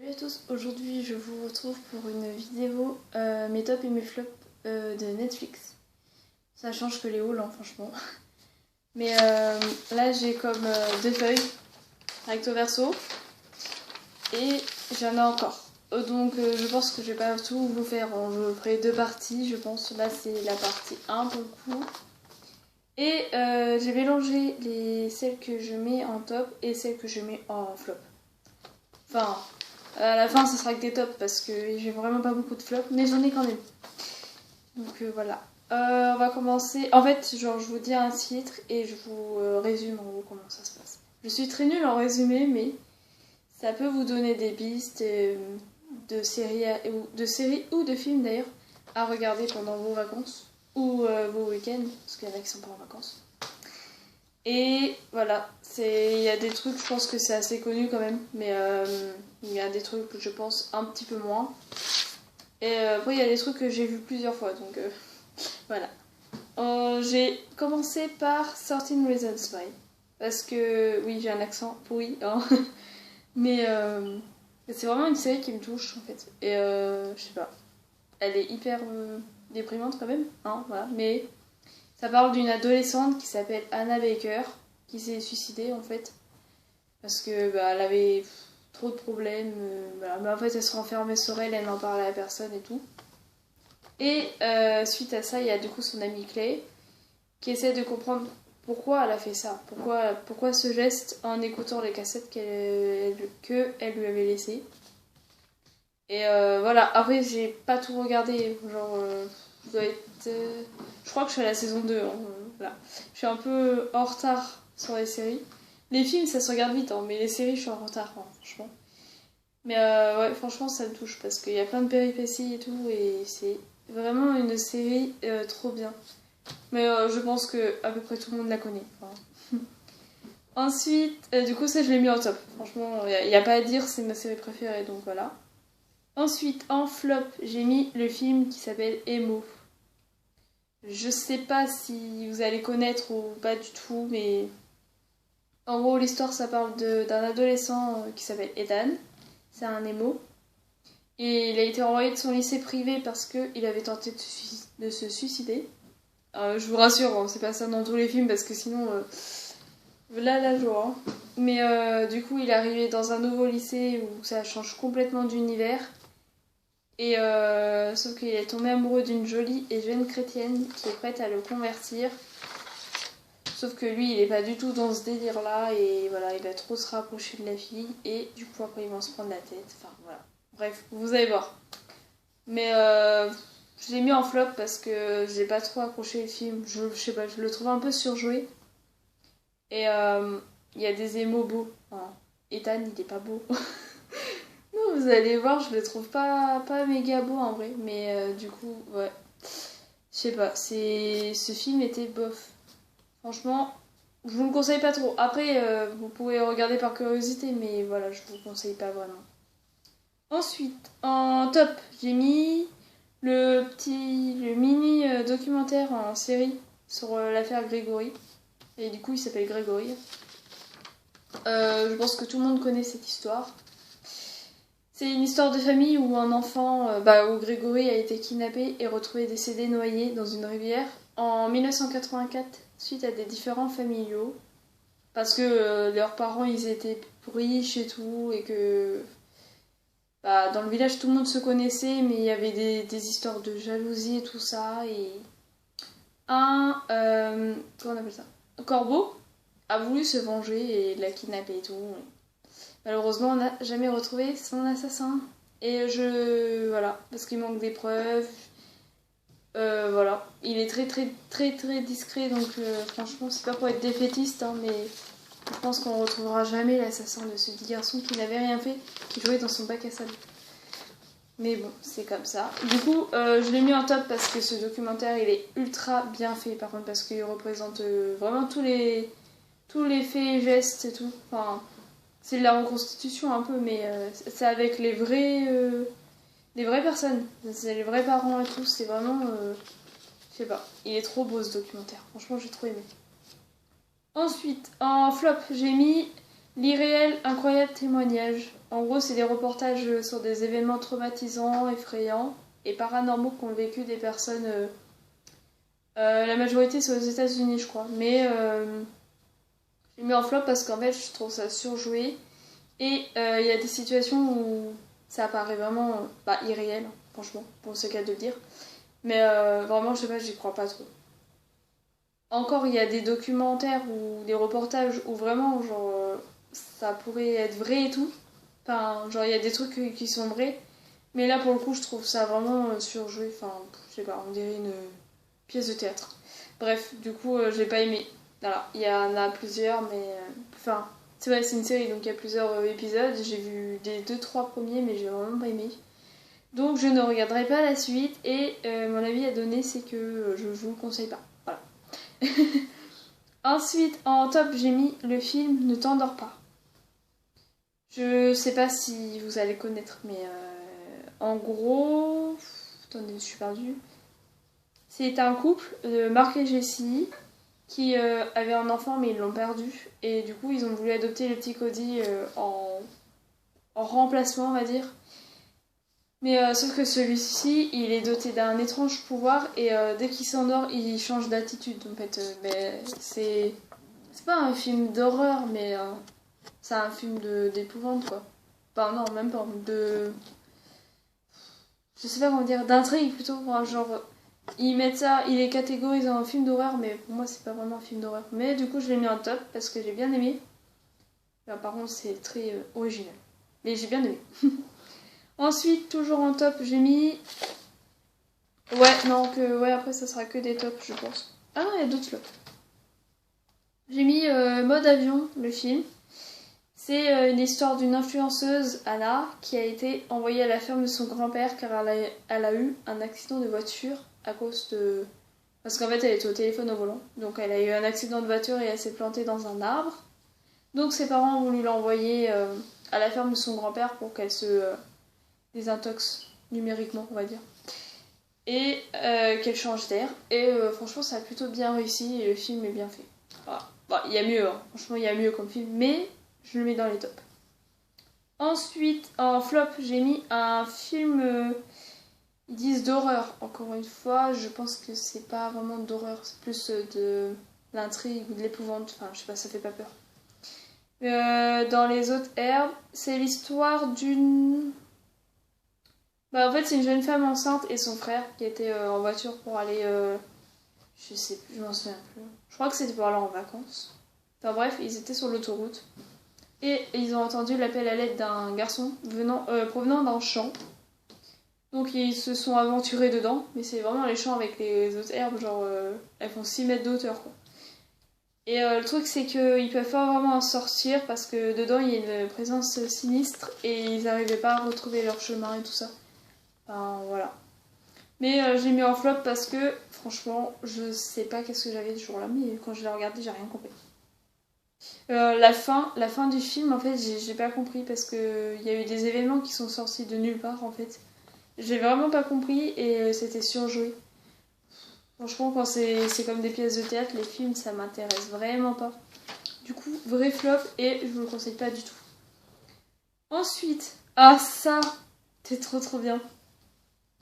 Salut à tous, aujourd'hui je vous retrouve pour une vidéo mes tops et mes flops de Netflix. Ça change que les hauls, hein, franchement. Mais là j'ai comme deux feuilles, recto verso, et j'en ai encore. Donc je pense que je vais pas tout vous faire, je ferai deux parties je pense. Là c'est la partie 1 pour le coup. Et j'ai mélangé celles que je mets en top et celles que je mets en flop. Enfin, à la fin, ce sera que des tops parce que j'ai vraiment pas beaucoup de flops, mais j'en ai quand même. Donc voilà. On va commencer. En fait, genre, je vous dis un titre et je vous résume en gros comment ça se passe. Je suis très nulle en résumé, mais ça peut vous donner des pistes de séries ou de films d'ailleurs à regarder pendant vos vacances ou vos week-ends, parce qu'il y en a qui sont pas en vacances. Et voilà, il y a des trucs, je pense que c'est assez connu quand même, mais il y a des trucs que je pense un petit peu moins. Et après, il y a des trucs que j'ai vus plusieurs fois, donc voilà. J'ai commencé par 13 Reasons Why, parce que oui, j'ai un accent pourri, hein. Mais c'est vraiment une série qui me touche en fait. Et je sais pas, elle est hyper déprimante quand même, hein, voilà, mais. Ça parle d'une adolescente qui s'appelle Anna Baker, qui s'est suicidée en fait, parce que elle avait trop de problèmes, voilà. Mais en fait elle se renfermait sur elle, elle n'en parlait à personne et tout. Et suite à ça, il y a du coup son amie Clay, qui essaie de comprendre pourquoi elle a fait ça, pourquoi ce geste en écoutant les cassettes qu'elle lui avait laissées. Et voilà, après j'ai pas tout regardé, genre je dois être... je crois que je suis à la saison 2, hein, voilà. Je suis un peu en retard sur les séries. Les films ça se regarde vite, hein, mais les séries je suis en retard, hein, franchement. Mais ouais, franchement ça me touche parce qu'il y a plein de péripéties et tout, et c'est vraiment une série trop bien. Mais je pense que à peu près tout le monde la connaît. Enfin. Ensuite, du coup ça je l'ai mis en top. Franchement, il n'y a pas à dire, c'est ma série préférée, donc voilà. Ensuite, en flop, j'ai mis le film qui s'appelle Emo. Je sais pas si vous allez connaître ou pas du tout, mais en gros, l'histoire ça parle d'un adolescent qui s'appelle Ethan. C'est un emo. Et il a été renvoyé de son lycée privé parce qu'il avait tenté de se suicider. Je vous rassure, hein, c'est pas ça dans tous les films parce que sinon, là la joie. Hein. Mais du coup, il est arrivé dans un nouveau lycée où ça change complètement d'univers. Et sauf qu'il est tombé amoureux d'une jolie et jeune chrétienne qui est prête à le convertir. Sauf que lui, il est pas du tout dans ce délire-là et voilà, il va trop se rapprocher de la fille et du coup après ils vont se prendre la tête. Enfin voilà. Bref, vous allez voir. Mais je l'ai mis en flop parce que j'ai pas trop accroché le film. Je sais pas, je le trouve un peu surjoué. Et il y a des émos beaux. Enfin, Ethan, il est pas beau. Non, vous allez voir, je le trouve pas méga beau en vrai, mais du coup, ouais. Je sais pas, ce film était bof. Franchement, je vous le conseille pas trop. Après, vous pouvez regarder par curiosité, mais voilà, je vous le conseille pas vraiment. Ensuite, en top, j'ai mis le mini documentaire en série sur l'affaire Grégory. Et du coup, il s'appelle Grégory. Je pense que tout le monde connaît cette histoire. C'est une histoire de famille où un enfant, où Grégory a été kidnappé et retrouvé décédé noyé dans une rivière en 1984 suite à des différends familiaux. Parce que leurs parents ils étaient riches et tout et que dans le village tout le monde se connaissait mais il y avait des histoires de jalousie et tout ça. Et comment on appelle ça, un corbeau a voulu se venger et l'a kidnappé et tout. Malheureusement, on n'a jamais retrouvé son assassin. Et voilà, parce qu'il manque des preuves. Voilà. Il est très très très très discret, donc franchement, c'est pas pour être défaitiste, hein, mais je pense qu'on retrouvera jamais l'assassin de ce petit garçon qui n'avait rien fait, qui jouait dans son bac à sable. Mais bon, c'est comme ça. Du coup, je l'ai mis en top parce que ce documentaire, il est ultra bien fait, par contre, parce qu'il représente vraiment tous les faits et gestes et tout. Enfin, c'est de la reconstitution un peu, mais c'est avec les vraies personnes. C'est les vrais parents et tout. C'est vraiment... je sais pas. Il est trop beau ce documentaire. Franchement, j'ai trop aimé. Ensuite, en flop, j'ai mis L'irréel, incroyable témoignage. En gros, c'est des reportages sur des événements traumatisants, effrayants et paranormaux qu'ont vécu des personnes. La majorité, c'est aux États-Unis, je crois. Mais j'ai mis en flop parce qu'en fait, je trouve ça surjoué. Et il y a des situations où ça paraît vraiment irréel, franchement, pour ce cas de le dire. Mais vraiment, je sais pas, j'y crois pas trop. Encore, il y a des documentaires ou des reportages où vraiment, genre, ça pourrait être vrai et tout. Enfin, genre, il y a des trucs qui sont vrais. Mais là, pour le coup, je trouve ça vraiment surjoué. Enfin, je sais pas, on dirait une pièce de théâtre. Bref, du coup, j'ai pas aimé. Voilà, il y en a plusieurs, mais. Enfin, c'est vrai, c'est une série, donc il y a plusieurs épisodes. J'ai vu des deux trois premiers, mais j'ai vraiment pas aimé. Donc, je ne regarderai pas la suite. Et mon avis à donner, c'est que je vous le conseille pas. Voilà. Ensuite, en top, j'ai mis le film Ne t'endors pas. Je sais pas si vous allez connaître, mais en gros. Attendez, je suis perdue. C'est un couple, Marc et Jessie, qui avaient un enfant, mais ils l'ont perdu. Et du coup, ils ont voulu adopter le petit Cody en remplacement, on va dire. Mais sauf que celui-ci, il est doté d'un étrange pouvoir et dès qu'il s'endort, il change d'attitude. En fait, mais c'est pas un film d'horreur, mais c'est un film d'épouvante, quoi. Enfin, non, même pas. Je sais pas comment dire, d'intrigue plutôt. Enfin, genre, ils mettent ça, ils les catégorisent en film d'horreur, mais pour moi, c'est pas vraiment un film d'horreur. Mais du coup, je l'ai mis en top parce que j'ai bien aimé. Là, par contre, c'est très original. Mais j'ai bien aimé. Ensuite, toujours en top, j'ai mis. Ouais, non, ouais, après, ça sera que des tops, je pense. Ah non, il y a d'autres flops. J'ai mis Mode Avion, le film. C'est une histoire d'une influenceuse, Anna, qui a été envoyée à la ferme de son grand-père car elle a eu un accident de voiture à cause de. Parce qu'en fait, elle était au téléphone au volant. Donc, elle a eu un accident de voiture et elle s'est plantée dans un arbre. Donc, ses parents ont voulu l'envoyer à la ferme de son grand-père pour qu'elle se désintoxe numériquement, on va dire. Et qu'elle change d'air. Et franchement, ça a plutôt bien réussi et le film est bien fait. Voilà. Bon, il y a mieux, hein. Franchement, il y a mieux comme film, mais je le mets dans les tops. Ensuite, en flop, j'ai mis un film, ils disent d'horreur. Encore une fois, je pense que c'est pas vraiment d'horreur, c'est plus de l'intrigue ou de l'épouvante. Enfin, je sais pas, ça fait pas peur. Dans les autres herbes, c'est l'histoire d'une. Bah, en fait, c'est une jeune femme enceinte et son frère qui était en voiture pour aller. Je sais plus, je m'en souviens plus. Je crois que c'était pour aller en vacances. Enfin bref, ils étaient sur l'autoroute. Et ils ont entendu l'appel à l'aide d'un garçon provenant d'un champ. Donc ils se sont aventurés dedans. Mais c'est vraiment les champs avec les autres herbes, genre elles font 6 mètres de hauteur, quoi. Et le truc c'est qu'ils peuvent pas vraiment en sortir parce que dedans il y a une présence sinistre et ils n'arrivaient pas à retrouver leur chemin et tout ça. Enfin voilà. Mais j'ai mis en flop parce que franchement je sais pas qu'est-ce que j'avais ce jour-là, mais quand je l'ai regardé j'ai rien compris. La fin du film, en fait, j'ai pas compris parce que il y a eu des événements qui sont sortis de nulle part, en fait. J'ai vraiment pas compris et c'était surjoué. Franchement, quand c'est comme des pièces de théâtre, les films, ça m'intéresse vraiment pas. Du coup, vrai flop et je vous le conseille pas du tout. Ensuite, ah ça, c'est trop trop bien.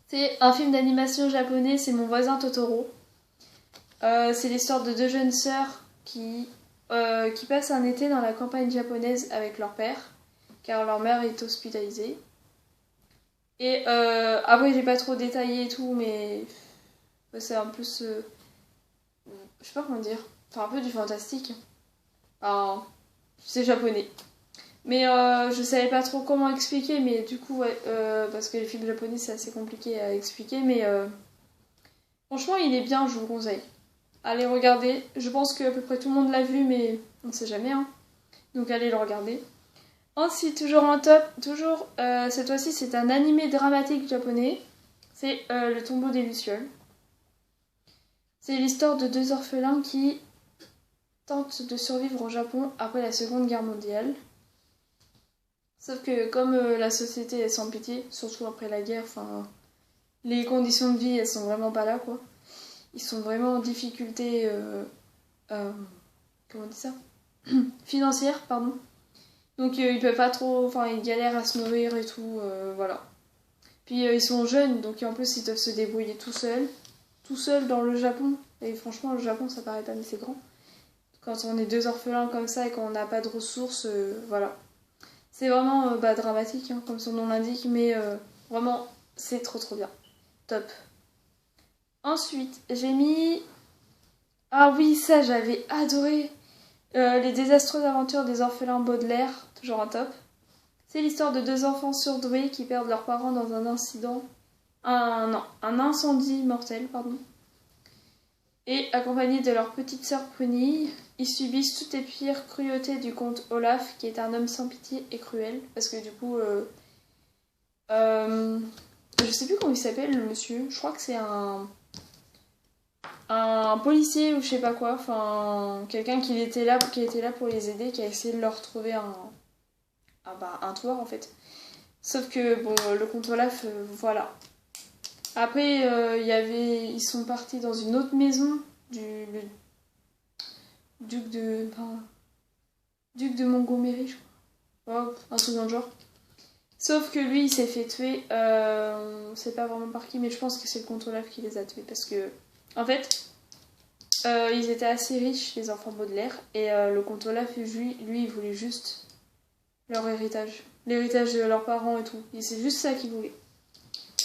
C'est un film d'animation japonais, c'est Mon voisin Totoro. C'est l'histoire de deux jeunes sœurs qui passent un été dans la campagne japonaise avec leur père, car leur mère est hospitalisée. Et après, j'ai pas trop détaillé et tout, mais c'est un peu ce. Je sais pas comment dire. Enfin, un peu du fantastique. Enfin, c'est japonais. Mais je savais pas trop comment expliquer, mais du coup, ouais, parce que les films japonais c'est assez compliqué à expliquer, mais franchement, il est bien, je vous le conseille. Allez regarder. Je pense que à peu près tout le monde l'a vu, mais on ne sait jamais, hein. Donc allez le regarder. Ensuite, toujours en top, toujours cette fois-ci, c'est un animé dramatique japonais. C'est Le tombeau des Lucioles. C'est l'histoire de deux orphelins qui tentent de survivre au Japon après la Seconde Guerre mondiale. Sauf que comme la société est sans pitié, surtout après la guerre, enfin, les conditions de vie, elles sont vraiment pas là, quoi. Ils sont vraiment en difficulté, comment on dit ça, financière, pardon. Donc ils peuvent pas trop, enfin ils galèrent à se nourrir et tout, voilà. Puis ils sont jeunes, donc en plus ils doivent se débrouiller tout seuls dans le Japon. Et franchement, le Japon ça paraît pas, mais c'est grand. Quand on est deux orphelins comme ça et qu'on n'a pas de ressources, voilà. C'est vraiment dramatique, hein, comme son nom l'indique, mais vraiment c'est trop bien. Top. Ensuite, j'ai mis... Ah oui, ça j'avais adoré. Les désastreuses aventures des orphelins Baudelaire, toujours un top. C'est l'histoire de deux enfants surdoués qui perdent leurs parents dans un incident... un incendie mortel, pardon. Et accompagnés de leur petite sœur Prunille, ils subissent toutes les pires cruautés du comte Olaf, qui est un homme sans pitié et cruel. Parce que du coup... je sais plus comment il s'appelle le monsieur. Je crois que c'est un policier ou je sais pas quoi, enfin quelqu'un qui était là pour les aider, qui a essayé de leur trouver un toit en fait. Sauf que bon, le comte Olaf, voilà. Après ils sont partis dans une autre maison le duc de Montgomery, je crois. Oh, un truc dans le genre. Sauf que lui il s'est fait tuer, c'est pas vraiment par qui, mais je pense que c'est le comte Olaf qui les a tués parce que en fait ils étaient assez riches, les enfants Baudelaire, et le comte Olaf, lui, il voulait juste leur héritage. L'héritage de leurs parents et tout. Et c'est juste ça qu'il voulait.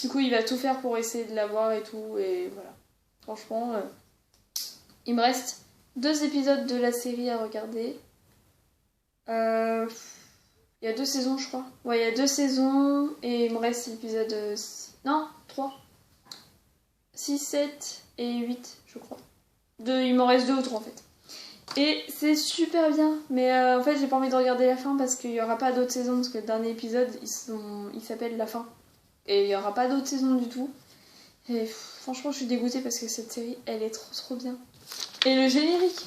Du coup, il va tout faire pour essayer de l'avoir et tout, et voilà. Franchement, il me reste 2 épisodes de la série à regarder. Il y a 2 saisons, je crois. Ouais, il y a 2 saisons, et il me reste l'épisode... Non, 3. 6, 7 et 8, je crois. Il m'en reste 2 ou 3 en fait. Et c'est super bien, mais en fait j'ai pas envie de regarder la fin parce qu'il y aura pas d'autres saisons, parce que le dernier épisode il s'appelle La Fin. Et il y aura pas d'autres saisons du tout. Et franchement je suis dégoûtée parce que cette série elle est trop bien. Et le générique,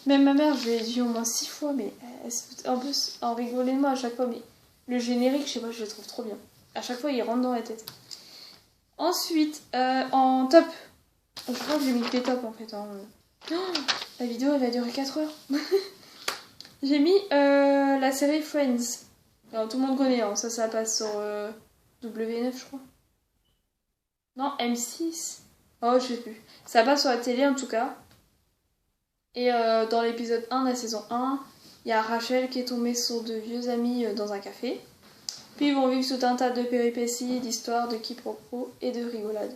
même ma mère je l'ai dit au moins 6 fois, mais elle se fout un peu en rigoler de moi à chaque fois, mais le générique je sais pas, je le trouve trop bien. À chaque fois il rentre dans la tête. Ensuite, en top, je crois que j'ai mis les tops en fait. Hein. Oh, la vidéo elle va durer 4 heures. J'ai mis la série Friends. Alors, tout le monde connaît, hein. Ça passe sur W9 je crois. Non, M6. Oh, je sais plus. Ça passe sur la télé en tout cas. Et dans l'épisode 1 de la saison 1, il y a Rachel qui est tombée sur de vieux amis dans un café. Puis ils vont vivre tout un tas de péripéties, d'histoires, de quiproquos et de rigolades.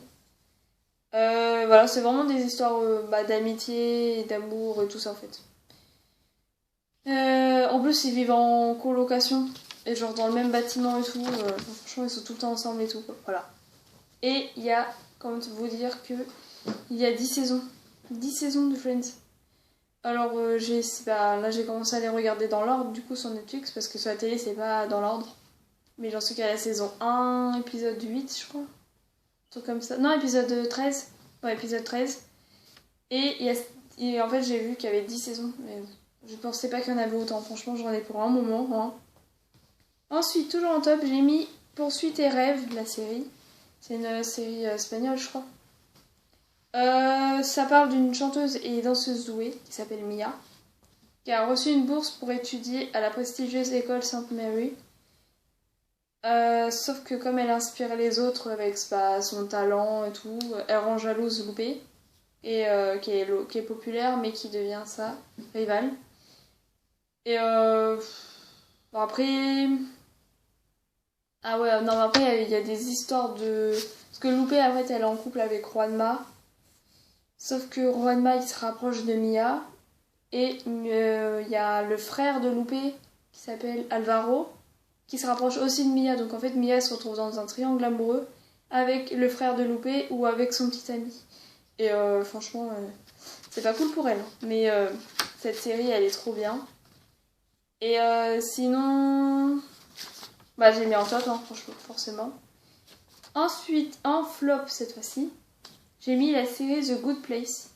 Voilà, c'est vraiment des histoires d'amitié et d'amour et tout ça en fait. En plus, ils vivent en colocation et genre dans le même bâtiment et tout. Franchement, ils sont tout le temps ensemble et tout. Quoi. Voilà. Et il y a, comment vous dire que il y a 10 saisons. 10 saisons de Friends. Alors, là, j'ai commencé à les regarder dans l'ordre du coup sur Netflix parce que sur la télé, c'est pas dans l'ordre. Mais j'en suis qu'à la saison 1, épisode 8, je crois. Un truc comme ça. Non, épisode 13. Ouais, épisode 13. Et en fait, j'ai vu qu'il y avait 10 saisons. Mais je pensais pas qu'il y en avait autant. Franchement, j'en ai pour un moment. Hein. Ensuite, toujours en top, j'ai mis Poursuite et rêve, la série. C'est une série espagnole, je crois. Ça parle d'une chanteuse et danseuse douée qui s'appelle Mia, qui a reçu une bourse pour étudier à la prestigieuse école Sainte Mary. Sauf que comme elle inspire les autres avec son talent et tout, elle rend jalouse Loupé, et, qui est populaire mais qui devient sa rivale. Et bon, après... Ah ouais, non mais après il y a des histoires de... Parce que Loupé en fait elle est en couple avec Juanma, sauf que Juanma il se rapproche de Mia, et il y a le frère de Loupé qui s'appelle Alvaro, qui se rapproche aussi de Mia. Donc en fait, Mia se retrouve dans un triangle amoureux avec le frère de Loupé ou avec son petit ami. Et franchement, c'est pas cool pour elle. Mais cette série, elle est trop bien. Et sinon... Bah, j'ai mis en top, hein, franchement, forcément. Ensuite, en flop cette fois-ci, j'ai mis la série The Good Place.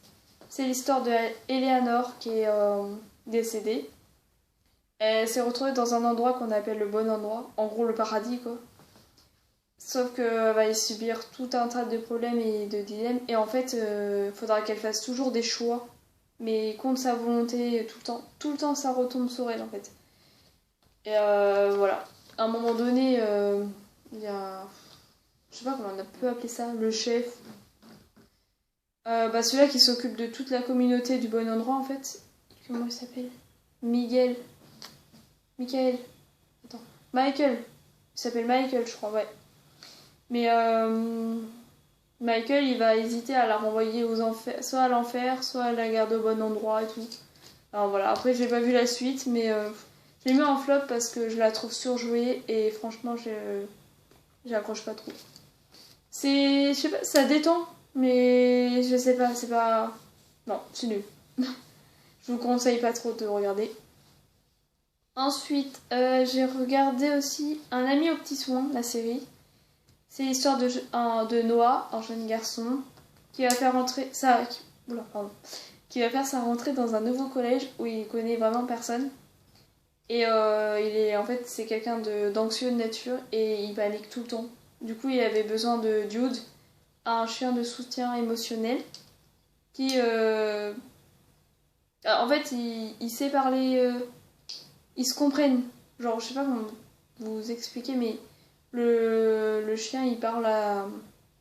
C'est l'histoire de Eleanor qui est décédée. Elle s'est retrouvée dans un endroit qu'on appelle le bon endroit, en gros le paradis quoi. Sauf qu'elle va y subir tout un tas de problèmes et de dilemmes, et en fait, faudra qu'elle fasse toujours des choix, mais contre sa volonté tout le temps ça retombe sur elle en fait. Et voilà. À un moment donné, il y a... Je sais pas comment on peut appeler ça, le chef. Celui-là qui s'occupe de toute la communauté du bon endroit, en fait. Comment il s'appelle? Miguel. Michael. Attends. Michael. Il s'appelle Michael, je crois, ouais. Mais Michael, il va hésiter à la renvoyer aux enfers, soit à l'enfer, soit à la garder au bon endroit et tout. Alors voilà, après j'ai pas vu la suite, mais je l'ai mis en flop parce que je la trouve surjouée et franchement, j'accroche pas trop. Je sais pas, ça détend, mais je sais pas, c'est pas... Non, c'est nul. Je vous conseille pas trop de regarder. Ensuite, j'ai regardé aussi Un ami aux petits soins, la série. C'est l'histoire de Noah, un jeune garçon, qui va faire qui va faire sa rentrée dans un nouveau collège où il connaît vraiment personne. Et en fait, c'est quelqu'un d'anxieux de nature et il panique tout le temps. Du coup, il avait besoin de Jude, un chien de soutien émotionnel, qui, en fait, il sait parler, ils se comprennent. Genre, je sais pas comment vous expliquer, mais le chien, il parle à...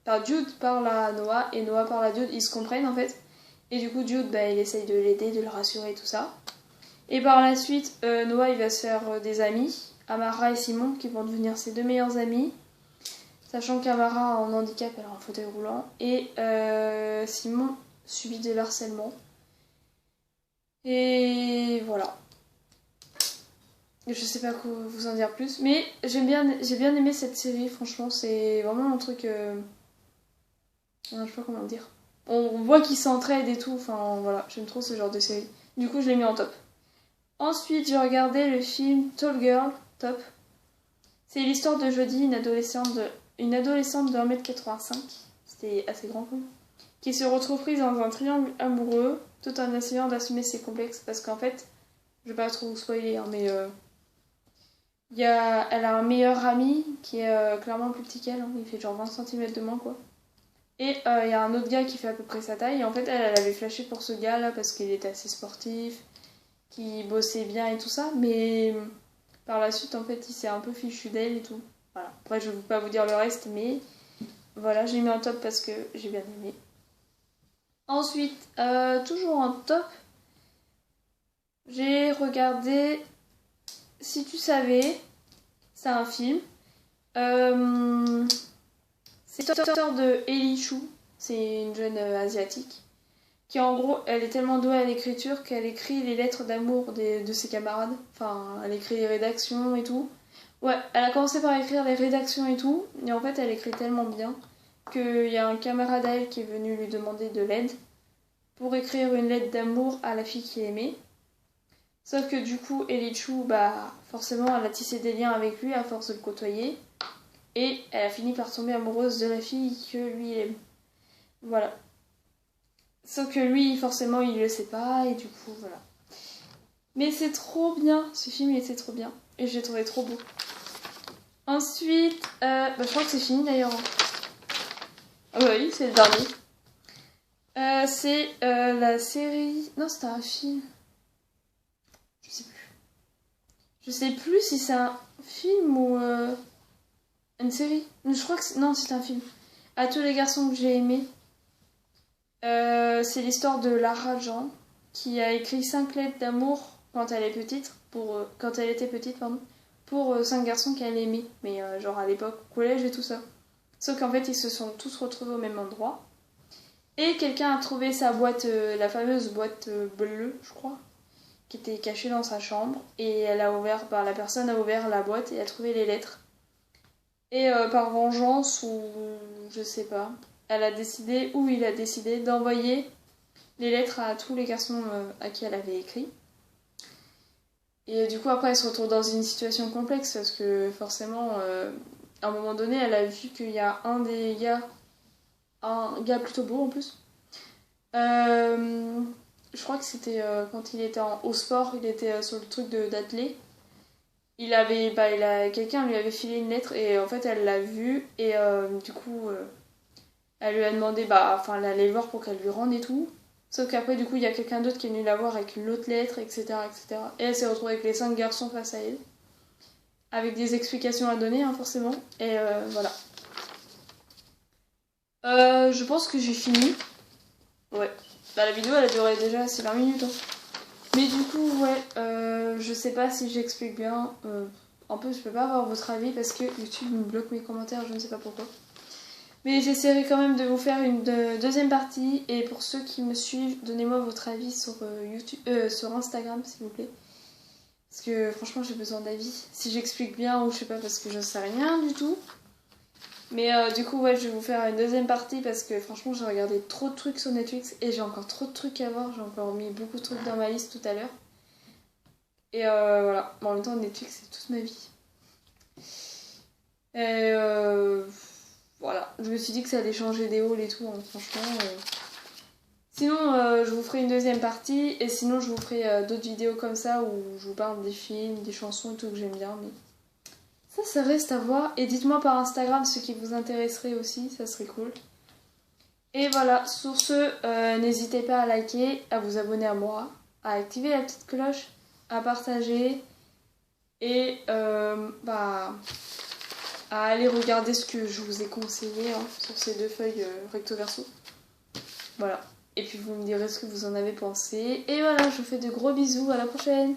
Enfin, Jude parle à Noah et Noah parle à Jude, ils se comprennent en fait. Et du coup, Jude, il essaye de l'aider, de le rassurer, tout ça. Et par la suite, Noah, il va se faire des amis, Amara et Simon, qui vont devenir ses deux meilleurs amis. Sachant qu'Amara a un handicap, elle a un fauteuil roulant. Et Simon subit de l'harcèlement. Et voilà. Je sais pas quoi vous en dire plus. Mais j'ai bien aimé cette série, franchement. C'est vraiment un truc... je sais pas comment dire. On voit qu'ils s'entraident et tout. Enfin, voilà. J'aime trop ce genre de série. Du coup, je l'ai mis en top. Ensuite, j'ai regardé le film Tall Girl, top. C'est l'histoire de Jodie, une adolescente de 1m85, c'était assez grand quand même, qui se retrouve prise dans un triangle amoureux, tout en essayant d'assumer ses complexes, parce qu'en fait, je vais pas trop vous spoiler, hein, mais elle a un meilleur ami qui est clairement plus petit qu'elle, hein, il fait genre 20 cm de moins, quoi. Et il y a un autre gars qui fait à peu près sa taille, et en fait, elle avait flashé pour ce gars-là parce qu'il était assez sportif, qui bossait bien et tout ça, mais par la suite, en fait, il s'est un peu fichu d'elle et tout. Voilà. Après, je ne vais pas vous dire le reste, mais voilà, j'ai mis en top parce que j'ai bien aimé. Ensuite, toujours en top, j'ai regardé Si tu savais, c'est un film. C'est l'histoire de Ellie Chou, c'est une jeune asiatique, qui en gros, elle est tellement douée à l'écriture qu'elle écrit les lettres d'amour de ses camarades. Enfin, elle écrit les rédactions et tout. Ouais, elle a commencé par écrire les rédactions et tout, et en fait, elle écrit tellement bien qu'il y a un camarade à elle qui est venu lui demander de l'aide pour écrire une lettre d'amour à la fille qu'il aimait. Sauf que du coup, Elichu, forcément, elle a tissé des liens avec lui à force de le côtoyer, et elle a fini par tomber amoureuse de la fille que lui aime. Voilà. Sauf que lui, forcément, il le sait pas, et du coup, voilà. Mais c'est trop bien, ce film, il était trop bien, et je l'ai trouvé trop beau. Ensuite, je crois que c'est fini d'ailleurs. Ah bah oui, c'est le dernier. C'est la série... Non, c'était un film. Je sais plus. Je sais plus si c'est un film ou une série. Je crois que c'est... Non, c'est un film. À tous les garçons que j'ai aimés. C'est l'histoire de Lara Jean, qui a écrit 5 lettres d'amour quand elle est petite, quand elle était petite, pardon, pour 5 garçons qu'elle aimait, mais genre à l'époque, au collège et tout ça. Sauf qu'en fait, ils se sont tous retrouvés au même endroit. Et quelqu'un a trouvé sa boîte, la fameuse boîte bleue, je crois, qui était cachée dans sa chambre. Et la personne a ouvert la boîte et a trouvé les lettres. Et par vengeance, ou je sais pas, il a décidé d'envoyer les lettres à tous les garçons à qui elle avait écrit. Et du coup, après, elle se retrouve dans une situation complexe parce que forcément, à un moment donné, elle a vu qu'il y a un gars plutôt beau en plus. Je crois que c'était quand il était au sport, il était sur le truc d'athlé. Quelqu'un lui avait filé une lettre et en fait, elle l'a vu et du coup, elle lui a demandé, elle allait le voir pour qu'elle lui rende et tout. Sauf qu'après, du coup, il y a quelqu'un d'autre qui est venu la voir avec une autre lettre, etc., etc. Et elle s'est retrouvée avec les 5 garçons face à elle. avec des explications à donner, hein, forcément. Et voilà. Je pense que j'ai fini. Ouais. Bah, la vidéo, elle a duré déjà assez 20 minutes. Hein. Mais du coup, ouais, je sais pas si j'explique bien. En plus, je peux pas avoir votre avis parce que YouTube me bloque mes commentaires, je ne sais pas pourquoi. Mais j'essaierai quand même de vous faire une deuxième partie. Et pour ceux qui me suivent, donnez-moi votre avis sur, sur Instagram, s'il vous plaît. Parce que franchement, j'ai besoin d'avis. Si j'explique bien ou je sais pas, parce que je sais rien du tout. Mais du coup, ouais, je vais vous faire une deuxième partie parce que franchement, j'ai regardé trop de trucs sur Netflix et j'ai encore trop de trucs à voir. J'ai encore mis beaucoup de trucs dans ma liste tout à l'heure. Et voilà. Bon, en même temps, Netflix, c'est toute ma vie. Et voilà. Je me suis dit que ça allait changer des halls et tout, hein, franchement. Sinon, je vous ferai une deuxième partie. Et sinon, je vous ferai d'autres vidéos comme ça où je vous parle des films, des chansons et tout que j'aime bien. Mais ça reste à voir. Et dites-moi par Instagram ce qui vous intéresserait aussi, ça serait cool. Et voilà, sur ce, n'hésitez pas à liker, à vous abonner à moi, à activer la petite cloche, à partager et à aller regarder ce que je vous ai conseillé hein, sur ces deux feuilles recto verso. Voilà. Et puis vous me direz ce que vous en avez pensé. Et voilà, je vous fais de gros bisous, à la prochaine!